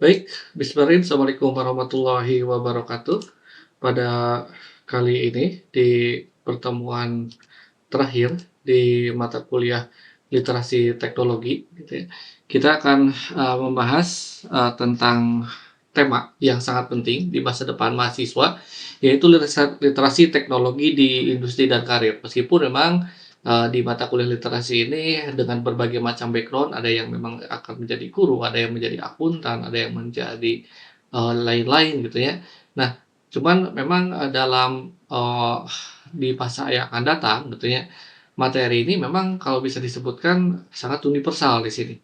Baik, bismillahirrahmanirrahim. Assalamualaikum warahmatullahi wabarakatuh. Pada kali ini, di pertemuan terakhir di mata kuliah literasi teknologi, gitu ya, kita akan membahas tentang tema yang sangat penting di masa depan mahasiswa, yaitu literasi teknologi di industri dan karir. Meskipun memang di mata kuliah literasi ini dengan berbagai macam background, ada yang memang akan menjadi guru, ada yang menjadi akuntan, ada yang menjadi lain-lain gitu ya. Nah, cuman memang dalam di masa yang akan datang gitu ya, materi ini memang kalau bisa disebutkan sangat universal di sini.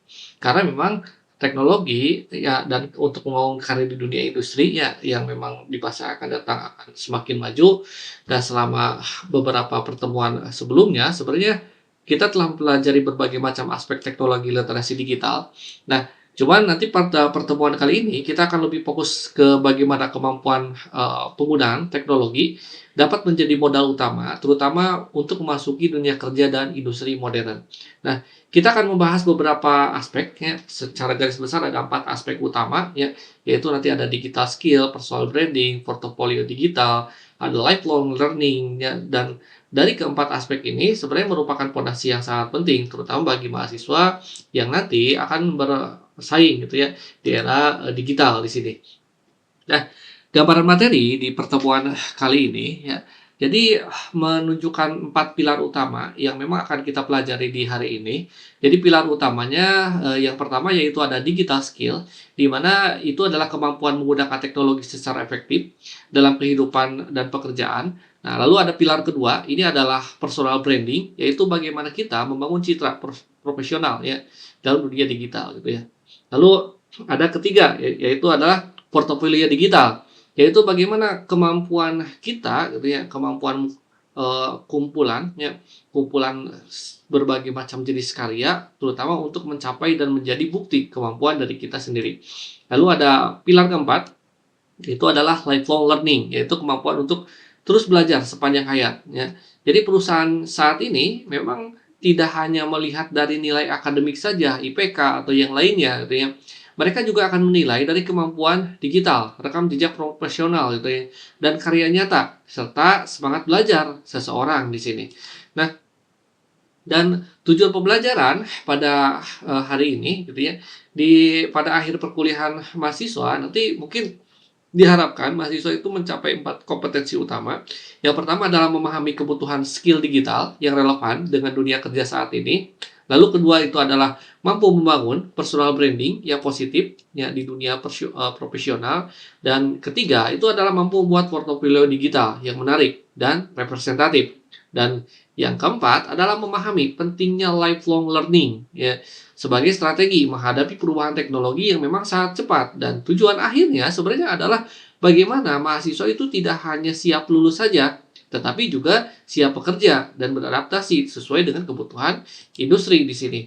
Karena memang teknologi ya, dan untuk membangun karir di dunia industri ya yang memang di masa akan datang akan semakin maju. Dan selama beberapa pertemuan sebelumnya sebenarnya kita telah mempelajari berbagai macam aspek teknologi literasi digital. Nah, cuman nanti pada pertemuan kali ini kita akan lebih fokus ke bagaimana kemampuan penggunaan teknologi dapat menjadi modal utama, terutama untuk memasuki dunia kerja dan industri modern. Nah, kita akan membahas beberapa aspek ya, secara garis besar ada 4 aspek utama ya, yaitu nanti ada digital skill, personal branding, portofolio digital, ada lifelong learning ya, dan dari keempat aspek ini sebenarnya merupakan fondasi yang sangat penting, terutama bagi mahasiswa yang nanti akan bersaing gitu ya di era digital di sini. Nah, gambaran materi di pertemuan kali ini ya, jadi menunjukkan 4 pilar utama yang memang akan kita pelajari di hari ini. Jadi pilar utamanya yang pertama yaitu ada digital skill, di mana itu adalah kemampuan menggunakan teknologi secara efektif dalam kehidupan dan pekerjaan. Nah, lalu ada pilar kedua, ini adalah personal branding, yaitu bagaimana kita membangun citra profesional ya dalam dunia digital gitu ya. Lalu ada ketiga yaitu adalah portofolio digital, yaitu bagaimana kemampuan kita gitu ya, kemampuan kumpulan ya, kumpulan berbagai macam jenis karya, terutama untuk mencapai dan menjadi bukti kemampuan dari kita sendiri. Lalu ada pilar keempat, itu adalah lifelong learning, yaitu kemampuan untuk terus belajar sepanjang hayat ya. Jadi perusahaan saat ini memang tidak hanya melihat dari nilai akademik saja, IPK atau yang lainnya gitu ya. Mereka juga akan menilai dari kemampuan digital, rekam jejak profesional gitu ya, dan karya nyata serta semangat belajar seseorang di sini. Nah, dan tujuan pembelajaran pada hari ini gitu ya, pada akhir perkuliahan mahasiswa nanti mungkin diharapkan mahasiswa itu mencapai 4 kompetensi utama. Yang pertama adalah memahami kebutuhan skill digital yang relevan dengan dunia kerja saat ini. Lalu kedua itu adalah mampu membangun personal branding yang positif ya di dunia profesional. Dan ketiga itu adalah mampu membuat portofolio digital yang menarik dan representatif. Dan yang keempat adalah memahami pentingnya lifelong learning ya sebagai strategi menghadapi perubahan teknologi yang memang sangat cepat. Dan tujuan akhirnya sebenarnya adalah bagaimana mahasiswa itu tidak hanya siap lulus saja, tetapi juga siap bekerja dan beradaptasi sesuai dengan kebutuhan industri di sini.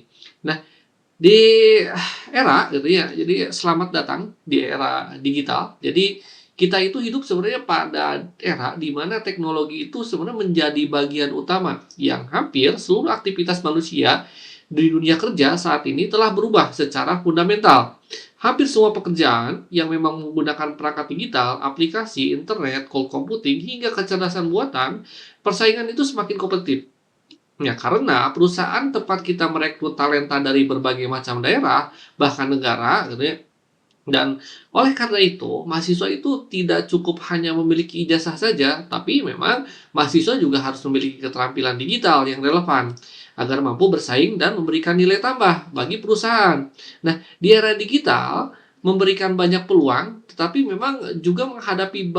Nah, di era gitu ya, jadi selamat datang di era digital. Jadi kita itu hidup sebenarnya pada era di mana teknologi itu sebenarnya menjadi bagian utama yang hampir seluruh aktivitas manusia di dunia kerja saat ini telah berubah secara fundamental. Hampir semua pekerjaan yang memang menggunakan perangkat digital, aplikasi, internet, cloud computing, hingga kecerdasan buatan, persaingan itu semakin kompetitif. Ya, karena perusahaan tempat kita merekrut talenta dari berbagai macam daerah, bahkan negara, gitu ya. Dan oleh karena itu, mahasiswa itu tidak cukup hanya memiliki ijazah saja, tapi memang mahasiswa juga harus memiliki keterampilan digital yang relevan agar mampu bersaing dan memberikan nilai tambah bagi perusahaan. Nah, di era digital memberikan banyak peluang, tetapi memang juga menghadapi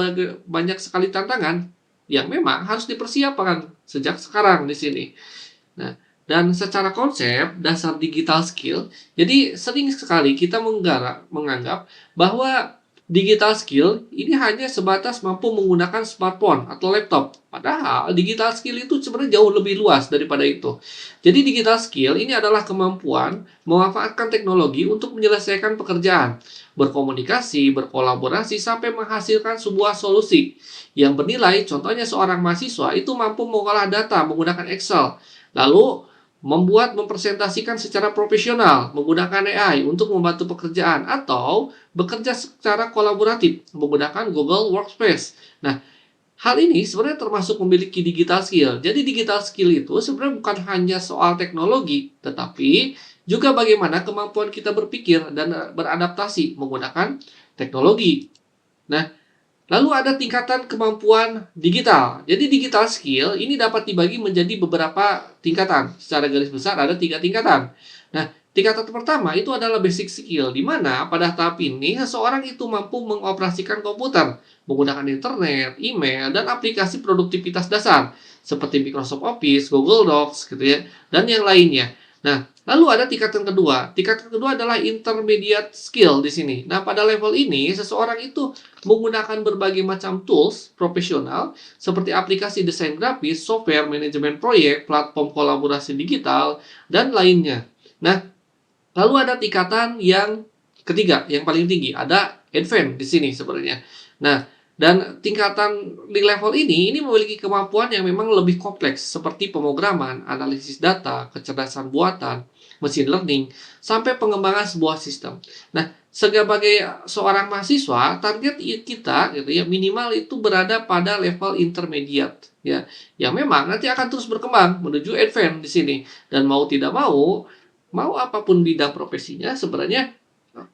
banyak sekali tantangan yang memang harus dipersiapkan sejak sekarang di sini. Nah, dan secara konsep dasar digital skill, jadi sering sekali kita menganggap bahwa digital skill ini hanya sebatas mampu menggunakan smartphone atau laptop. Padahal digital skill itu sebenarnya jauh lebih luas daripada itu. Jadi digital skill ini adalah kemampuan memanfaatkan teknologi untuk menyelesaikan pekerjaan, berkomunikasi, berkolaborasi, sampai menghasilkan sebuah solusi yang bernilai. Contohnya seorang mahasiswa itu mampu mengolah data menggunakan Excel, lalu mempresentasikan secara profesional menggunakan AI untuk membantu pekerjaan atau bekerja secara kolaboratif menggunakan Google Workspace. Nah, hal ini sebenarnya termasuk memiliki digital skill. Jadi digital skill itu sebenarnya bukan hanya soal teknologi, tetapi juga bagaimana kemampuan kita berpikir dan beradaptasi menggunakan teknologi. Nah, lalu ada tingkatan kemampuan digital. Jadi digital skill ini dapat dibagi menjadi beberapa tingkatan. Secara garis besar ada 3 tingkatan. Nah, tingkatan pertama itu adalah basic skill, di mana pada tahap ini seseorang itu mampu mengoperasikan komputer, menggunakan internet, email, dan aplikasi produktivitas dasar seperti Microsoft Office, Google Docs, gitu ya, dan yang lainnya. Nah, lalu ada tingkatan kedua. Tingkatan kedua adalah intermediate skill di sini. Nah, pada level ini seseorang itu menggunakan berbagai macam tools profesional seperti aplikasi desain grafis, software manajemen proyek, platform kolaborasi digital, dan lainnya. Nah, lalu ada tingkatan yang ketiga, yang paling tinggi, ada advance di sini sebenarnya. Nah, dan tingkatan di level ini memiliki kemampuan yang memang lebih kompleks seperti pemrograman, analisis data, kecerdasan buatan, machine learning, sampai pengembangan sebuah sistem. Nah, sebagai seorang mahasiswa, target kita gitu ya minimal itu berada pada level intermediate ya. Yang memang nanti akan terus berkembang menuju advance di sini. Dan mau tidak mau apapun bidang profesinya sebenarnya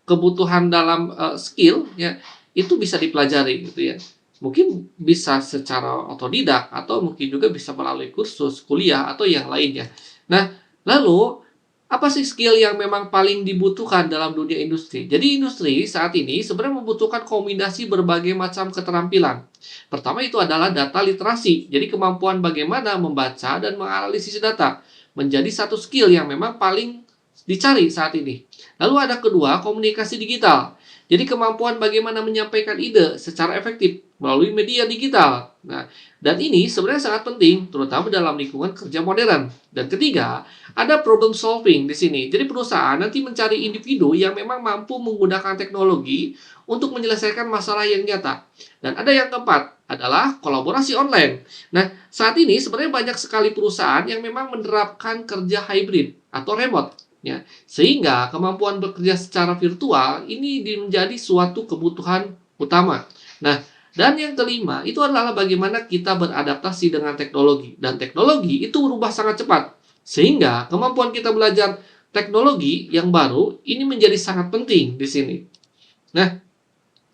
kebutuhan dalam skill ya itu bisa dipelajari gitu ya. Mungkin bisa secara otodidak atau mungkin juga bisa melalui kursus, kuliah atau yang lainnya. Nah, lalu apa sih skill yang memang paling dibutuhkan dalam dunia industri? Jadi industri saat ini sebenarnya membutuhkan kombinasi berbagai macam keterampilan. Pertama itu adalah data literasi. Jadi kemampuan bagaimana membaca dan menganalisis data menjadi satu skill yang memang paling dicari saat ini. Lalu ada kedua, komunikasi digital. Jadi kemampuan bagaimana menyampaikan ide secara efektif melalui media digital. Nah, dan ini sebenarnya sangat penting, terutama dalam lingkungan kerja modern. Dan ketiga, ada problem solving di sini. Jadi perusahaan nanti mencari individu yang memang mampu menggunakan teknologi untuk menyelesaikan masalah yang nyata. Dan ada yang keempat, adalah kolaborasi online. Nah, saat ini sebenarnya banyak sekali perusahaan yang memang menerapkan kerja hybrid atau remote. Ya, sehingga kemampuan bekerja secara virtual ini menjadi suatu kebutuhan utama. Nah, dan yang kelima itu adalah bagaimana kita beradaptasi dengan teknologi. Dan teknologi itu berubah sangat cepat. Sehingga kemampuan kita belajar teknologi yang baru ini menjadi sangat penting di sini. Nah,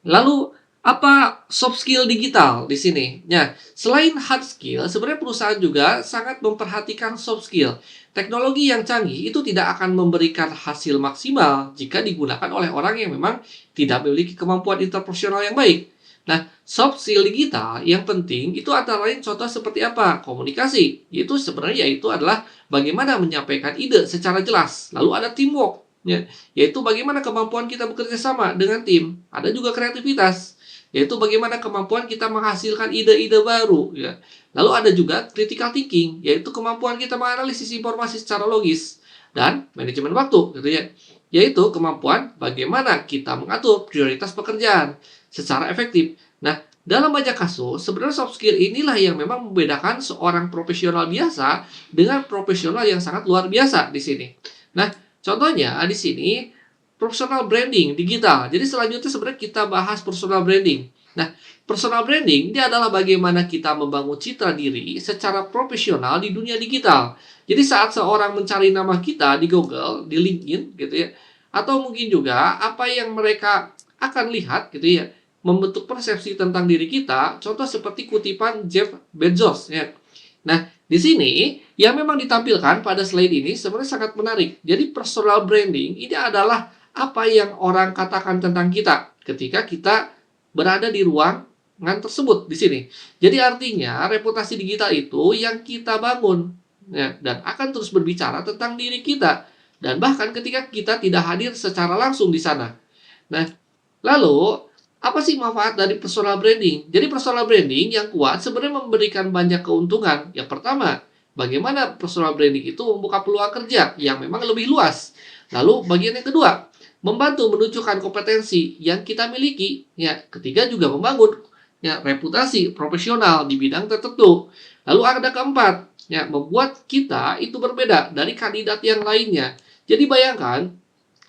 lalu apa soft skill digital di sini? Nah, selain hard skill, sebenarnya perusahaan juga sangat memperhatikan soft skill. Teknologi yang canggih itu tidak akan memberikan hasil maksimal jika digunakan oleh orang yang memang tidak memiliki kemampuan interpersonal yang baik. Nah, soft skill digital yang penting itu antara lain contoh seperti apa? Komunikasi. Itu sebenarnya yaitu adalah bagaimana menyampaikan ide secara jelas. Lalu ada teamwork, ya, yaitu bagaimana kemampuan kita bekerja sama dengan tim. Ada juga kreativitas, yaitu bagaimana kemampuan kita menghasilkan ide-ide baru ya. Lalu ada juga critical thinking, yaitu kemampuan kita menganalisis informasi secara logis, dan manajemen waktu gitu ya. Yaitu kemampuan bagaimana kita mengatur prioritas pekerjaan secara efektif. Nah, dalam banyak kasus sebenarnya soft skill inilah yang memang membedakan seorang profesional biasa dengan profesional yang sangat luar biasa di sini. Nah, contohnya di sini personal branding digital. Jadi selanjutnya sebenarnya kita bahas personal branding. Nah, personal branding ini adalah bagaimana kita membangun citra diri secara profesional di dunia digital. Jadi saat seorang mencari nama kita di Google, di LinkedIn gitu ya, atau mungkin juga apa yang mereka akan lihat gitu ya, membentuk persepsi tentang diri kita, contoh seperti kutipan Jeff Bezos ya. Nah, di sini yang memang ditampilkan pada slide ini sebenarnya sangat menarik. Jadi personal branding ini adalah apa yang orang katakan tentang kita ketika kita berada di ruangan tersebut di sini. Jadi artinya reputasi digital itu yang kita bangun ya, dan akan terus berbicara tentang diri kita dan bahkan ketika kita tidak hadir secara langsung di sana. Nah, lalu apa sih manfaat dari personal branding? Jadi personal branding yang kuat sebenarnya memberikan banyak keuntungan. Yang pertama, bagaimana personal branding itu membuka peluang kerja yang memang lebih luas. Lalu bagian yang kedua, membantu menunjukkan kompetensi yang kita miliki. Ya, ketiga juga membangun ya reputasi profesional di bidang tertentu. Lalu ada keempat, ya membuat kita itu berbeda dari kandidat yang lainnya. Jadi bayangkan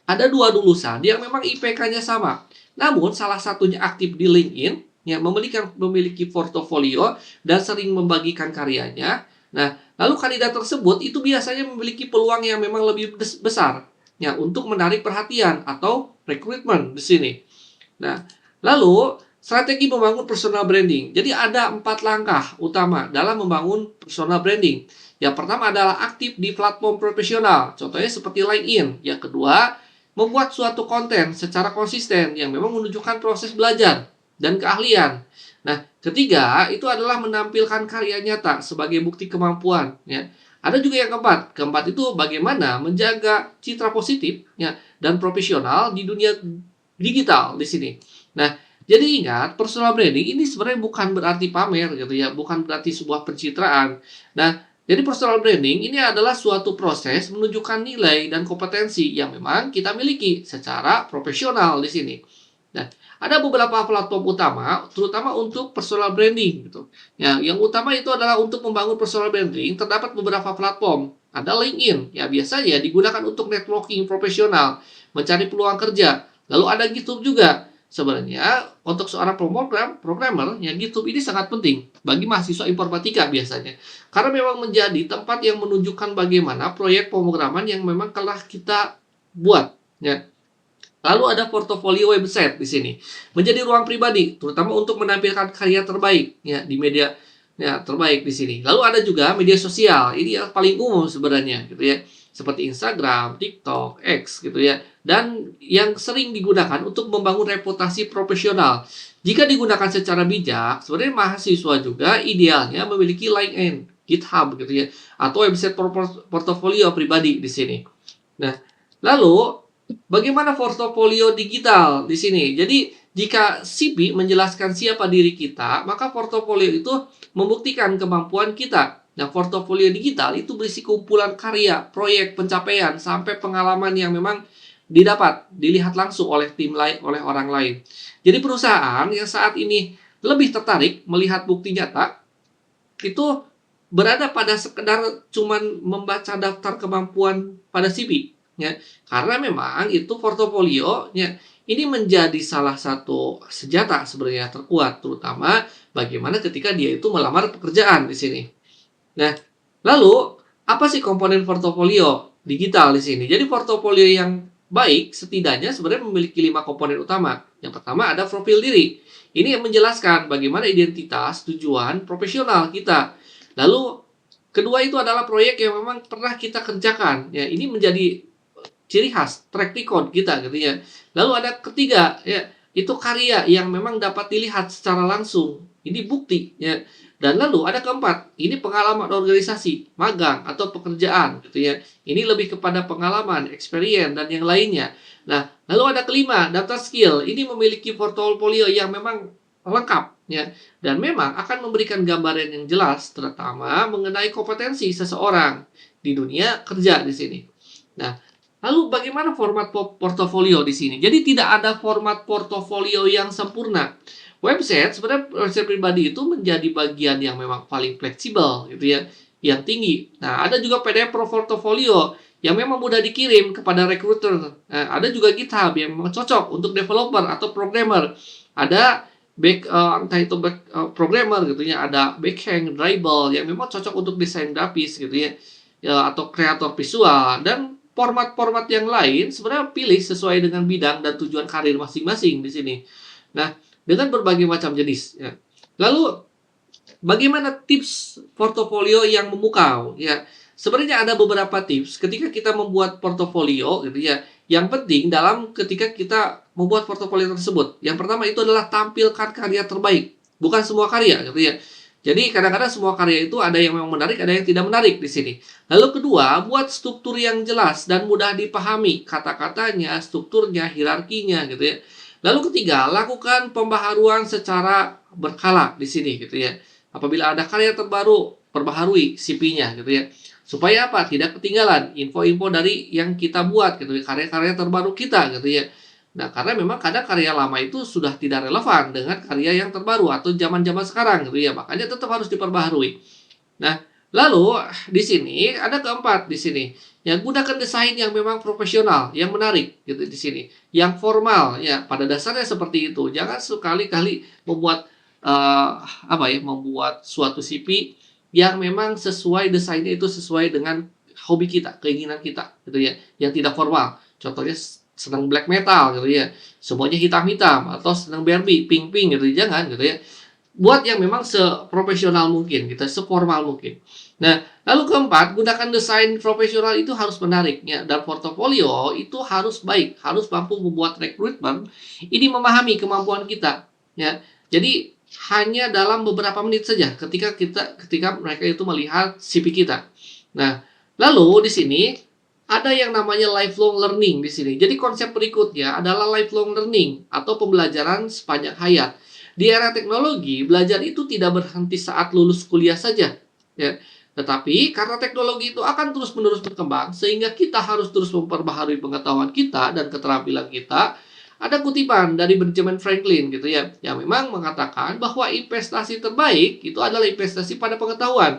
ada dua lulusan yang memang IPK-nya sama, namun salah satunya aktif di LinkedIn, ya memiliki portofolio dan sering membagikan karyanya. Nah, lalu kandidat tersebut itu biasanya memiliki peluang yang memang lebih besar, ya untuk menarik perhatian atau rekrutmen di sini. Nah, lalu strategi membangun personal branding. Jadi ada 4 langkah utama dalam membangun personal branding. Yang pertama adalah aktif di platform profesional, contohnya seperti LinkedIn. Yang kedua, membuat suatu konten secara konsisten yang memang menunjukkan proses belajar dan keahlian. Nah, ketiga itu adalah menampilkan karya nyata sebagai bukti kemampuan. Ya. Ada juga yang keempat. Keempat itu bagaimana menjaga citra positif ya, dan profesional di dunia digital di sini. Nah, jadi ingat, personal branding ini sebenarnya bukan berarti pamer gitu ya, bukan berarti sebuah pencitraan. Nah, jadi personal branding ini adalah suatu proses menunjukkan nilai dan kompetensi yang memang kita miliki secara profesional di sini. Nah, ada beberapa platform utama, terutama untuk personal branding gitu. Ya, yang utama itu adalah untuk membangun personal branding, terdapat beberapa platform. Ada LinkedIn, ya biasanya digunakan untuk networking profesional, mencari peluang kerja. Lalu ada GitHub juga. Sebenarnya untuk seorang programmer, ya GitHub ini sangat penting bagi mahasiswa informatika biasanya. Karena memang menjadi tempat yang menunjukkan bagaimana proyek pemrograman yang memang telah kita buat. Ya. Lalu ada portofolio website di sini. Menjadi ruang pribadi, terutama untuk menampilkan karya terbaik ya di media ya terbaik di sini. Lalu ada juga media sosial. Ini yang paling umum sebenarnya gitu ya. Seperti Instagram, TikTok, X gitu ya. Dan yang sering digunakan untuk membangun reputasi profesional. Jika digunakan secara bijak, sebenarnya mahasiswa juga idealnya memiliki LinkedIn, GitHub gitu ya, atau website portofolio pribadi di sini. Nah, lalu bagaimana portofolio digital di sini? Jadi, jika CV menjelaskan siapa diri kita, maka portofolio itu membuktikan kemampuan kita. Nah, portofolio digital itu berisi kumpulan karya, proyek, pencapaian, sampai pengalaman yang memang dilihat langsung oleh tim lain, oleh orang lain. Jadi, perusahaan yang saat ini lebih tertarik melihat bukti nyata itu berada pada sekedar cuman membaca daftar kemampuan pada CV ya. Karena memang itu portofolio ya ini menjadi salah satu senjata sebenarnya terkuat terutama bagaimana ketika dia itu melamar pekerjaan di sini. Nah, lalu apa sih komponen portofolio digital di sini? Jadi portofolio yang baik setidaknya sebenarnya memiliki 5 komponen utama. Yang pertama ada profil diri. Ini yang menjelaskan bagaimana identitas, tujuan, profesional kita. Lalu kedua itu adalah proyek yang memang pernah kita kerjakan. Ya, ini menjadi ciri khas track record kita gitu ya. Lalu ada ketiga ya, itu karya yang memang dapat dilihat secara langsung. Ini bukti ya. Dan lalu ada keempat, ini pengalaman organisasi, magang atau pekerjaan gitu ya. Ini lebih kepada pengalaman, experience dan yang lainnya. Nah, lalu ada kelima, daftar skill. Ini memiliki portofolio yang memang lengkap ya dan memang akan memberikan gambaran yang jelas terutama mengenai kompetensi seseorang di dunia kerja di sini. Nah, lalu bagaimana format portofolio di sini? Jadi tidak ada format portofolio yang sempurna. Sebenarnya website pribadi itu menjadi bagian yang memang paling fleksibel gitu ya, yang tinggi. Nah, ada juga PDF Pro Portfolio yang memang mudah dikirim kepada recruiter. Nah, ada juga GitHub yang memang cocok untuk developer atau programmer. Ada entah itu programmer gitu ya, ada backhand, dribble yang memang cocok untuk desain grafis gitu ya, atau kreator visual dan format-format yang lain sebenarnya pilih sesuai dengan bidang dan tujuan karir masing-masing di sini. Nah, dengan berbagai macam jenis ya. Lalu bagaimana tips portofolio yang memukau ya? Sebenarnya ada beberapa tips ketika kita membuat portofolio gitu ya. Yang penting dalam ketika kita membuat portofolio tersebut. Yang pertama itu adalah tampilkan karya terbaik, bukan semua karya gitu ya. Jadi kadang-kadang semua karya itu ada yang memang menarik, ada yang tidak menarik di sini. Lalu kedua, buat struktur yang jelas dan mudah dipahami, kata-katanya, strukturnya, hierarkinya gitu ya. Lalu ketiga, lakukan pembaharuan secara berkala di sini gitu ya. Apabila ada karya terbaru, perbaharui CV-nya gitu ya. Supaya apa? Tidak ketinggalan info-info dari yang kita buat gitu ya, karya-karya terbaru kita gitu ya. Nah, karena memang kadang karya lama itu sudah tidak relevan dengan karya yang terbaru atau zaman-zaman sekarang gitu ya, makanya tetap harus diperbaharui. Nah, lalu di sini ada keempat di sini. Ya, gunakan desain yang memang profesional, yang menarik gitu di sini. Yang formal ya, pada dasarnya seperti itu. Jangan sekali-kali membuat membuat suatu CV yang memang sesuai desainnya itu sesuai dengan hobi kita, keinginan kita gitu ya, yang tidak formal. Contohnya senang black metal gitu ya. Semuanya hitam-hitam atau senang Barbie, pink-pink gitu, jangan gitu ya. Buat yang memang seprofesional mungkin gitu, seformal mungkin. Nah, lalu keempat, gunakan desain profesional itu harus menarik ya, dan portofolio itu harus baik, harus mampu membuat rekrutmen ini memahami kemampuan kita ya. Jadi hanya dalam beberapa menit saja ketika mereka itu melihat CV kita. Nah, lalu di sini ada yang namanya lifelong learning di sini. Jadi konsep berikutnya adalah lifelong learning atau pembelajaran sepanjang hayat. Di era teknologi, belajar itu tidak berhenti saat lulus kuliah saja, ya. Tetapi karena teknologi itu akan terus-menerus berkembang, sehingga kita harus terus memperbaharui pengetahuan kita dan keterampilan kita. Ada kutipan dari Benjamin Franklin gitu ya, yang memang mengatakan bahwa investasi terbaik itu adalah investasi pada pengetahuan.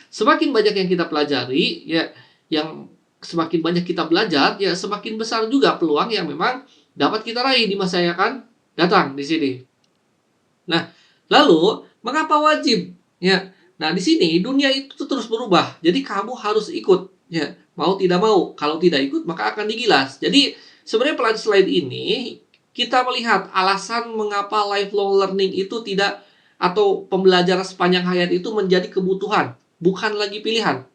Semakin banyak yang kita pelajari, ya, yang semakin banyak kita belajar, ya semakin besar juga peluang yang memang dapat kita raih di masa yang akan datang di sini. Nah, lalu mengapa wajib? Ya. Nah, di sini dunia itu terus berubah. Jadi kamu harus ikut, ya. Mau tidak mau. Kalau tidak ikut maka akan digilas. Jadi sebenarnya pada slide ini kita melihat alasan mengapa lifelong learning itu tidak atau pembelajaran sepanjang hayat itu menjadi kebutuhan, bukan lagi pilihan.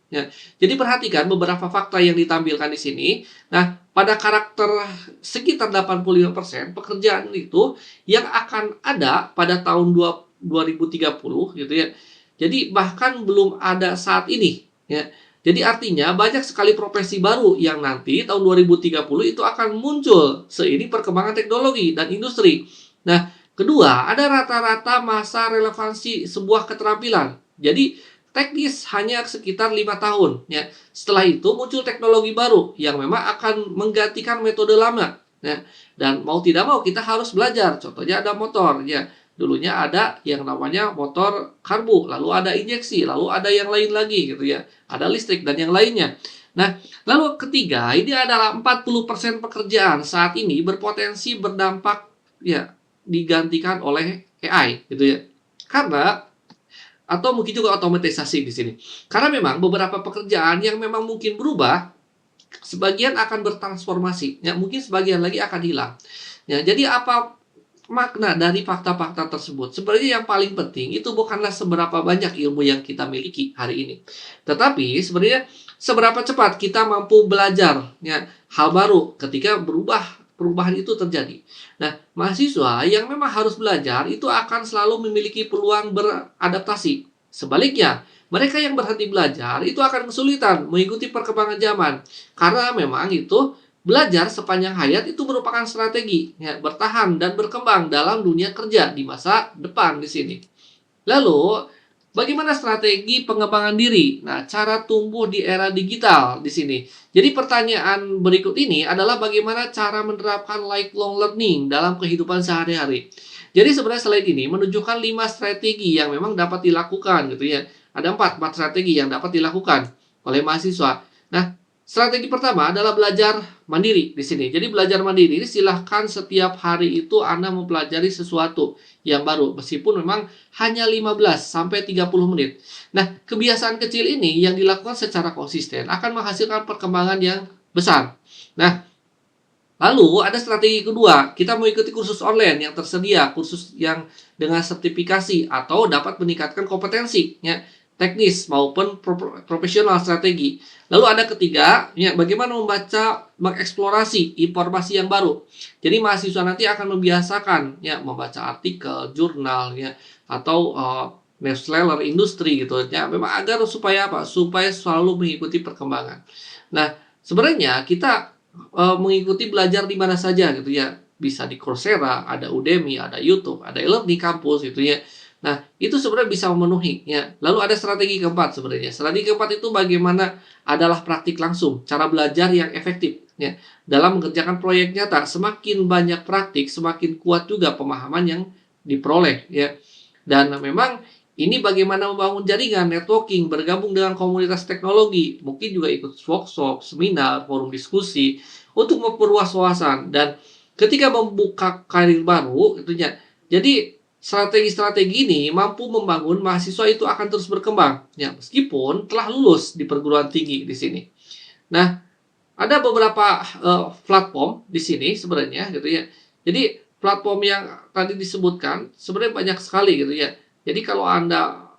Ya, jadi perhatikan beberapa fakta yang ditampilkan di sini. Nah, pada karakter sekitar 85% pekerjaan itu yang akan ada pada tahun 2030 gitu ya. Jadi bahkan belum ada saat ini ya. Jadi artinya banyak sekali profesi baru yang nanti tahun 2030 itu akan muncul seiring perkembangan teknologi dan industri. Nah, kedua, ada rata-rata masa relevansi sebuah keterampilan. Jadi teknis hanya sekitar 5 tahun ya. Setelah itu muncul teknologi baru yang memang akan menggantikan metode lama ya. Dan mau tidak mau kita harus belajar. Contohnya ada motor ya. Dulunya ada yang namanya motor karbu, lalu ada injeksi, lalu ada yang lain lagi gitu ya. Ada listrik dan yang lainnya. Nah, lalu ketiga, ini adalah 40% pekerjaan saat ini berpotensi berdampak ya digantikan oleh AI gitu ya. Karena atau mungkin juga otomatisasi di sini. Karena memang beberapa pekerjaan yang memang mungkin berubah, sebagian akan bertransformasi, ya mungkin sebagian lagi akan hilang. Ya, jadi apa makna dari fakta-fakta tersebut? Sebenarnya yang paling penting itu bukanlah seberapa banyak ilmu yang kita miliki hari ini, tetapi sebenarnya seberapa cepat kita mampu belajar ya hal baru ketika perubahan itu terjadi. Nah, mahasiswa yang memang harus belajar itu akan selalu memiliki peluang beradaptasi. Sebaliknya, mereka yang berhenti belajar itu akan kesulitan mengikuti perkembangan zaman karena memang itu belajar sepanjang hayat itu merupakan strategi ya, bertahan dan berkembang dalam dunia kerja di masa depan di sini. Lalu, bagaimana strategi pengembangan diri? Nah, cara tumbuh di era digital di sini. Jadi pertanyaan berikut ini adalah bagaimana cara menerapkan lifelong learning dalam kehidupan sehari-hari. Jadi sebenarnya slide ini menunjukkan 5 strategi yang memang dapat dilakukan gitu ya. Ada 4 strategi yang dapat dilakukan oleh mahasiswa. Nah, strategi pertama adalah belajar mandiri di sini. Jadi belajar mandiri ini silahkan setiap hari itu Anda mempelajari sesuatu yang baru meskipun memang hanya 15 sampai 30 menit. Nah, kebiasaan kecil ini yang dilakukan secara konsisten akan menghasilkan perkembangan yang besar. Nah, lalu ada strategi kedua, kita mengikuti kursus online yang tersedia, kursus yang dengan sertifikasi atau dapat meningkatkan kompetensi ya, teknis maupun profesional strategi. Lalu ada ketiga, ya bagaimana membaca, mengeksplorasi informasi yang baru. Jadi mahasiswa nanti akan membiasakan ya membaca artikel, jurnal ya atau newsletter industri gitu ya. Memang agar supaya apa? Supaya selalu mengikuti perkembangan. Nah, sebenarnya kita mengikuti belajar di mana saja gitu ya. Bisa di Coursera, ada Udemy, ada YouTube, ada e-learning kampus gitu ya. Nah, itu sebenarnya bisa memenuhi ya. Lalu ada strategi keempat sebenarnya. Strategi keempat itu bagaimana adalah praktik langsung, cara belajar yang efektif. ya. Dalam mengerjakan proyek nyata, semakin banyak praktik, semakin kuat juga pemahaman yang diperoleh, ya. Dan memang ini bagaimana membangun jaringan, networking, bergabung dengan komunitas teknologi, mungkin juga ikut workshop, seminar, forum diskusi, untuk memperluas wawasan. Dan ketika membuka karir baru, itunya. Jadi strategi-strategi ini mampu membangun mahasiswa itu akan terus berkembang, ya, meskipun telah lulus di perguruan tinggi di sini. Nah, ada beberapa platform di sini sebenarnya gitu ya. Jadi platform yang tadi disebutkan sebenarnya banyak sekali gitu ya. Jadi kalau Anda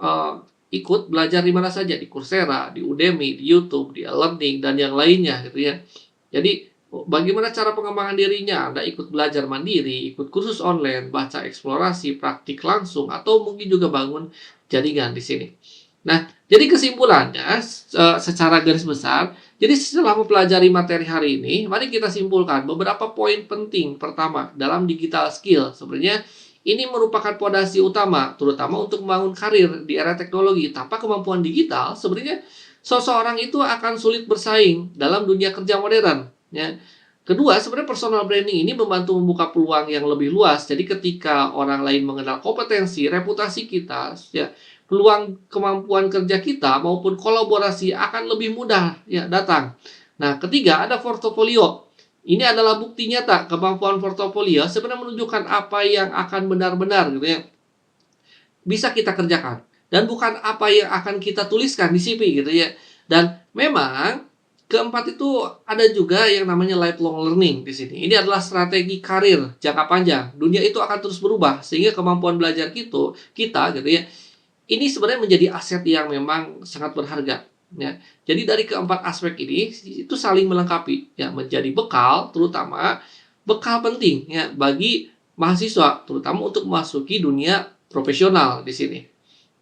ikut belajar di mana saja, di Coursera, di Udemy, di YouTube, di e-learning dan yang lainnya gitu ya. Jadi bagaimana cara pengembangan dirinya? Anda ikut belajar mandiri, ikut kursus online, baca eksplorasi, praktik langsung, atau mungkin juga bangun jaringan di sini. Nah, jadi kesimpulannya secara garis besar, jadi setelah mempelajari materi hari ini, mari kita simpulkan beberapa poin penting. Pertama, dalam digital skill, sebenarnya ini merupakan fondasi utama, terutama untuk membangun karir di era teknologi. Tanpa kemampuan digital, sebenarnya seseorang itu akan sulit bersaing dalam dunia kerja modern. Ya. Kedua, sebenarnya personal branding ini membantu membuka peluang yang lebih luas. Jadi ketika orang lain mengenal kompetensi, reputasi kita, ya, peluang kemampuan kerja kita maupun kolaborasi akan lebih mudah ya datang. Nah, ketiga ada portofolio. Ini adalah bukti nyata kemampuan portofolio sebenarnya menunjukkan apa yang akan benar-benar gitu ya bisa kita kerjakan dan bukan apa yang akan kita tuliskan di CV gitu ya. Dan memang keempat itu ada juga yang namanya lifelong learning di sini. Ini adalah strategi karir jangka panjang. Dunia itu akan terus berubah sehingga kemampuan belajar kita gitu ya ini sebenarnya menjadi aset yang memang sangat berharga. Ya. Jadi dari keempat aspek ini itu saling melengkapi, ya menjadi bekal, terutama bekal penting ya bagi mahasiswa, terutama untuk memasuki dunia profesional di sini.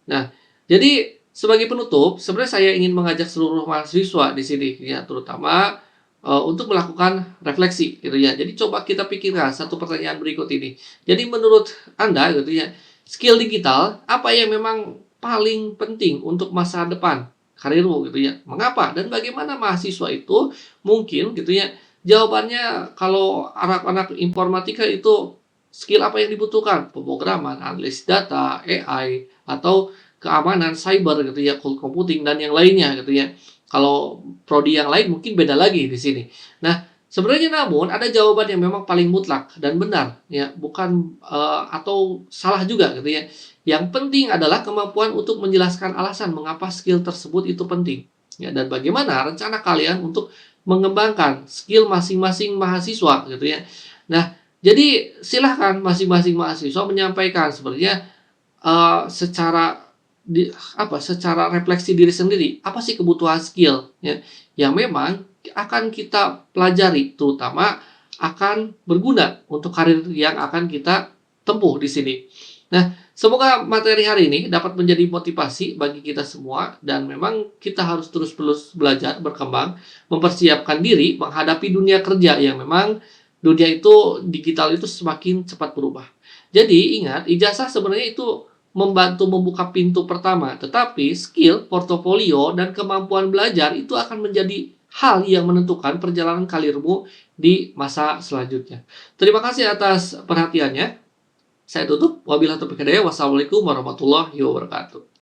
Nah, jadi sebagai penutup, sebenarnya saya ingin mengajak seluruh mahasiswa di sini, ya terutama untuk melakukan refleksi, gitu ya. Jadi coba kita pikirkan satu pertanyaan berikut ini. Jadi menurut Anda, gitu ya, skill digital apa yang memang paling penting untuk masa depan karirmu, gitu ya? Mengapa dan bagaimana mahasiswa itu mungkin, gitu ya? Jawabannya kalau anak-anak informatika itu skill apa yang dibutuhkan? Pemrograman, analis data, AI, atau keamanan cyber gitu ya, cloud computing dan yang lainnya gitu ya. Kalau prodi yang lain mungkin beda lagi di sini. Nah, sebenarnya namun ada jawaban yang memang paling mutlak dan benar ya, bukan atau salah juga gitu ya. Yang penting adalah kemampuan untuk menjelaskan alasan mengapa skill tersebut itu penting. Ya, dan bagaimana rencana kalian untuk mengembangkan skill masing-masing mahasiswa gitu ya. Nah, jadi silahkan masing-masing mahasiswa menyampaikan sebenarnya secara secara refleksi diri sendiri apa sih kebutuhan skill ya yang memang akan kita pelajari terutama akan berguna untuk karir yang akan kita tempuh di sini. Nah, semoga materi hari ini dapat menjadi motivasi bagi kita semua dan memang kita harus terus belajar, berkembang, mempersiapkan diri menghadapi dunia kerja yang memang dunia itu digital itu semakin cepat berubah. Jadi ingat, ijazah sebenarnya itu membantu membuka pintu pertama, tetapi skill, portofolio, dan kemampuan belajar itu akan menjadi hal yang menentukan perjalanan karirmu di masa selanjutnya. Terima kasih atas perhatiannya. Saya tutup. Wabillahi taufiq hidayah. Wassalamualaikum warahmatullahi wabarakatuh.